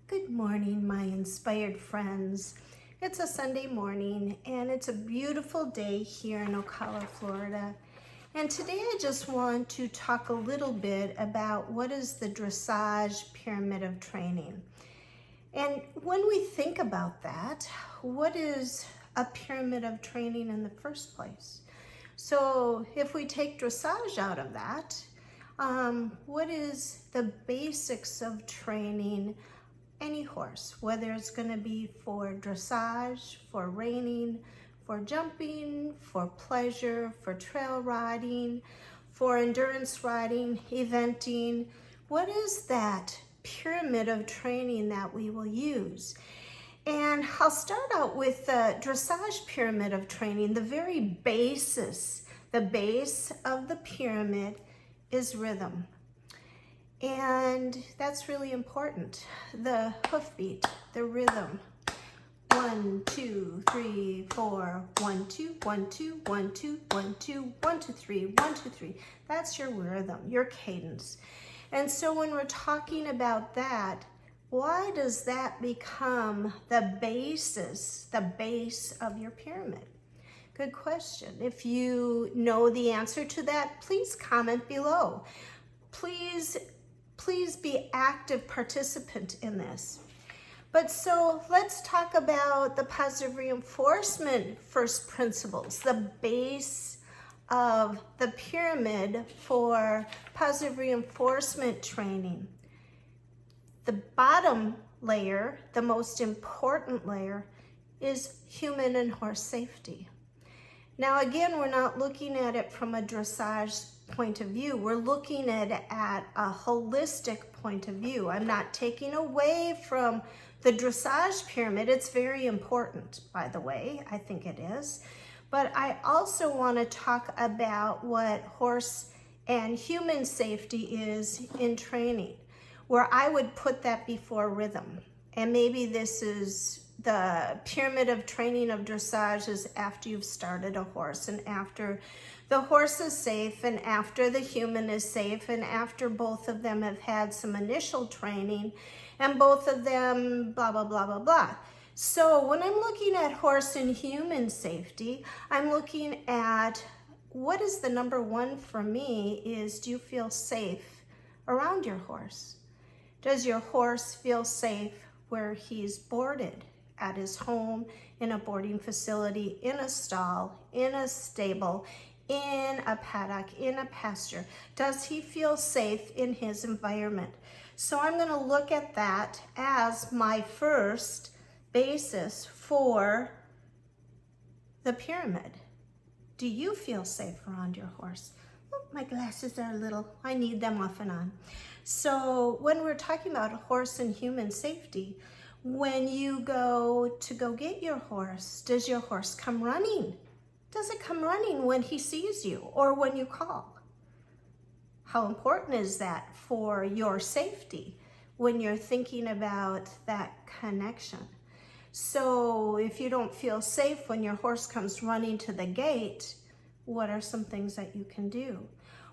Good morning, my inspired friends. It's a Sunday morning and it's a beautiful day here in Ocala, Florida. And today I just want to talk a little bit about what is the dressage pyramid of training. And when we think about that, what is a pyramid of training in the first place? So if we take dressage out of that, what is the basics of training any horse, whether it's going to be for dressage, for reining, for jumping, for pleasure, for trail riding, for endurance riding, eventing? What is that pyramid of training that we will use? And I'll start out with the dressage pyramid of training. The very basis, the base of the pyramid is rhythm. And that's really important. The hoofbeat, the rhythm. 1, 2, 3, 4, 1, 2, 1, 2, 1, 2, 1, 2, 1, 2, 3, 1, 2, 3. That's your rhythm, your cadence. And so when we're talking about that, why does that become the basis, the base of your pyramid? Good question. If you know the answer to that, please comment below. Please be active participant in this. But so let's talk about the positive reinforcement first principles, the base of the pyramid for positive reinforcement training. The bottom layer, the most important layer, is human and horse safety. Now again, we're not looking at it from a dressage point of view. We're looking at it at a holistic point of view. I'm not taking away from the dressage pyramid. It's very important, by the way. I think it is. But I also want to talk about what horse and human safety is in training, where I would put that before rhythm. And maybe this is the pyramid of training of dressage is after you've started a horse and after the horse is safe and after the human is safe and after both of them have had some initial training and both of them blah, blah, blah, blah, blah. So when I'm looking at horse and human safety, I'm looking at what is the number one for me is, do you feel safe around your horse? Does your horse feel safe where he's boarded? At his home, in a boarding facility, in a stall, in a stable, in a paddock, in a pasture? Does he feel safe in his environment? So I'm going to look at that as my first basis for the pyramid. Do you feel safe around your horse? Oh, my glasses are a little, I need them off and on. So when we're talking about horse and human safety, when you go to get your horse, does your horse come running? Does it come running when he sees you or when you call? How important is that for your safety when you're thinking about that connection? So if you don't feel safe when your horse comes running to the gate, what are some things that you can do?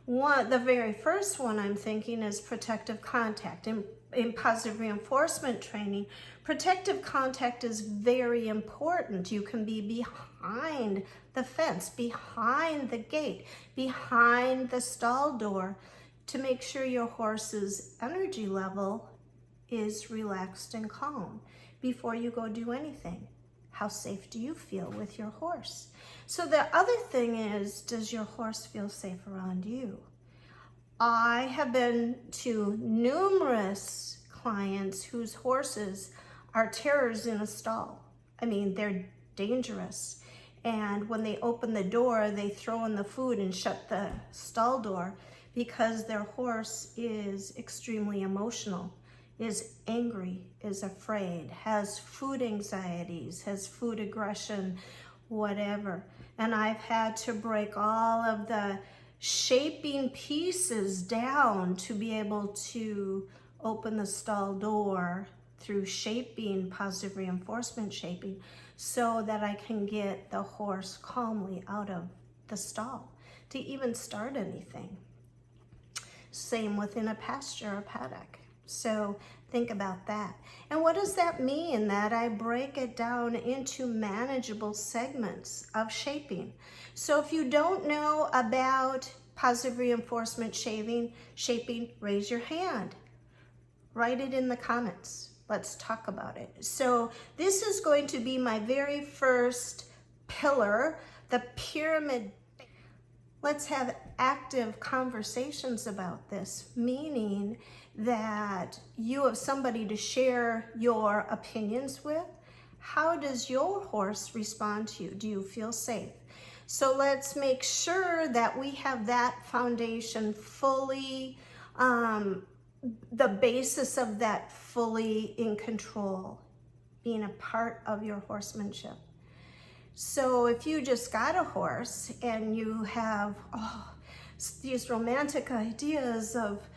The very first one I'm thinking is protective contact. In positive reinforcement training, protective contact is very important. You can be behind the fence, behind the gate, behind the stall door to make sure your horse's energy level is relaxed and calm before you go do anything. How safe do you feel with your horse? So the other thing is, does your horse feel safe around you? I have been to numerous clients whose horses are terrors in a stall. I mean, they're dangerous. And when they open the door, they throw in the food and shut the stall door because their horse is extremely emotional, is angry, is afraid, has food anxieties, has food aggression, whatever. And I've had to break all of the shaping pieces down to be able to open the stall door through shaping, positive reinforcement shaping, so that I can get the horse calmly out of the stall to even start anything. Same within a pasture or paddock. So Think about that. And what does that mean? That I break it down into manageable segments of shaping. So if you don't know about positive reinforcement shaping, raise your hand. Write it in the comments. Let's talk about it. So this is going to be my very first pillar, the pyramid. Let's have active conversations about this, meaning that you have somebody to share your opinions with. How does your horse respond to you? Do you feel safe? So let's make sure that we have that foundation fully, the basis of that fully in control, being a part of your horsemanship. So if you just got a horse and you have these romantic ideas of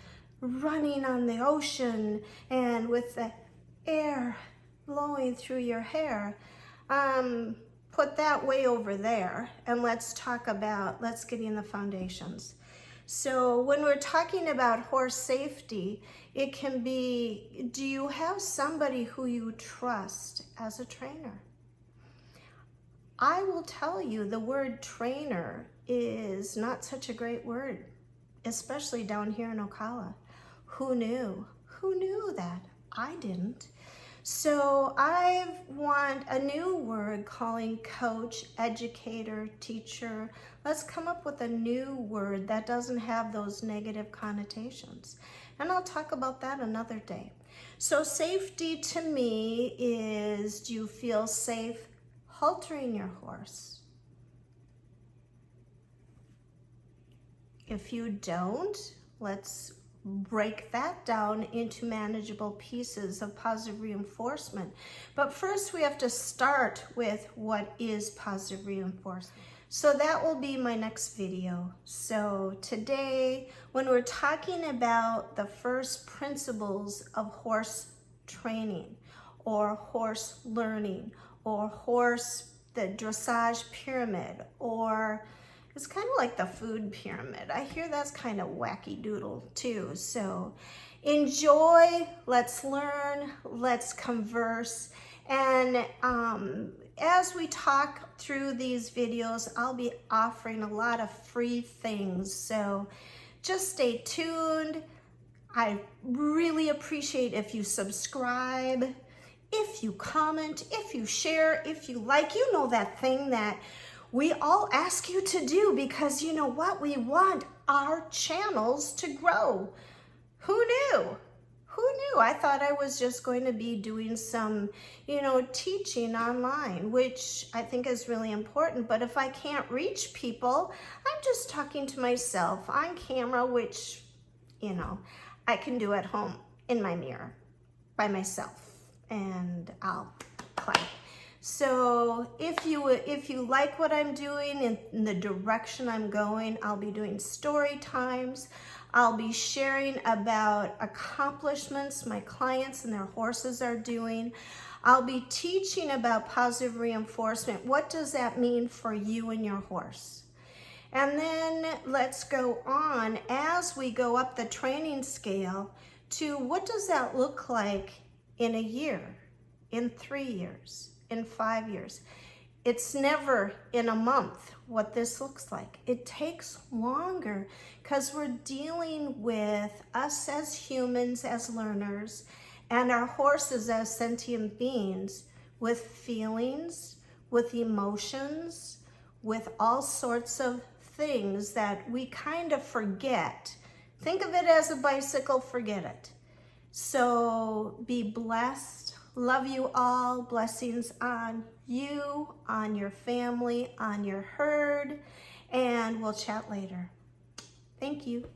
running on the ocean and with the air blowing through your hair, put that way over there and let's get in the foundations. So when we're talking about horse safety, it can be, do you have somebody who you trust as a trainer? I will tell you, the word trainer is not such a great word, especially down here in Ocala. Who knew? Who knew that? I didn't. So I want a new word calling coach, educator, teacher. Let's come up with a new word that doesn't have those negative connotations. And I'll talk about that another day. So safety to me is, do you feel safe haltering your horse? If you don't, let's break that down into manageable pieces of positive reinforcement. But first we have to start with what is positive reinforcement. So that will be my next video. So today, when we're talking about the first principles of horse training or horse learning or the dressage pyramid, or it's kind of like the food pyramid. I hear that's kind of wacky doodle too. So enjoy, let's learn, let's converse. And as we talk through these videos, I'll be offering a lot of free things. So just stay tuned. I really appreciate if you subscribe, if you comment, if you share, if you like, you know, that thing that we all ask you to do, because you know what? We want our channels to grow. Who knew? Who knew? I thought I was just going to be doing some, teaching online, which I think is really important. But if I can't reach people, I'm just talking to myself on camera, which, I can do at home in my mirror by myself, and I'll clap. So if you like what I'm doing in the direction I'm going, I'll be doing story times. I'll be sharing about accomplishments my clients and their horses are doing. I'll be teaching about positive reinforcement. What does that mean for you and your horse? And then let's go on as we go up the training scale to what does that look like in a year, in 3 years, in 5 years. It's never in a month what this looks like. It takes longer because we're dealing with us as humans, as learners, and our horses as sentient beings with feelings, with emotions, with all sorts of things that we kind of forget. Think of it as a bicycle, forget it. So be blessed. Love you all. Blessings on you, on your family, on your herd, and we'll chat later. Thank you.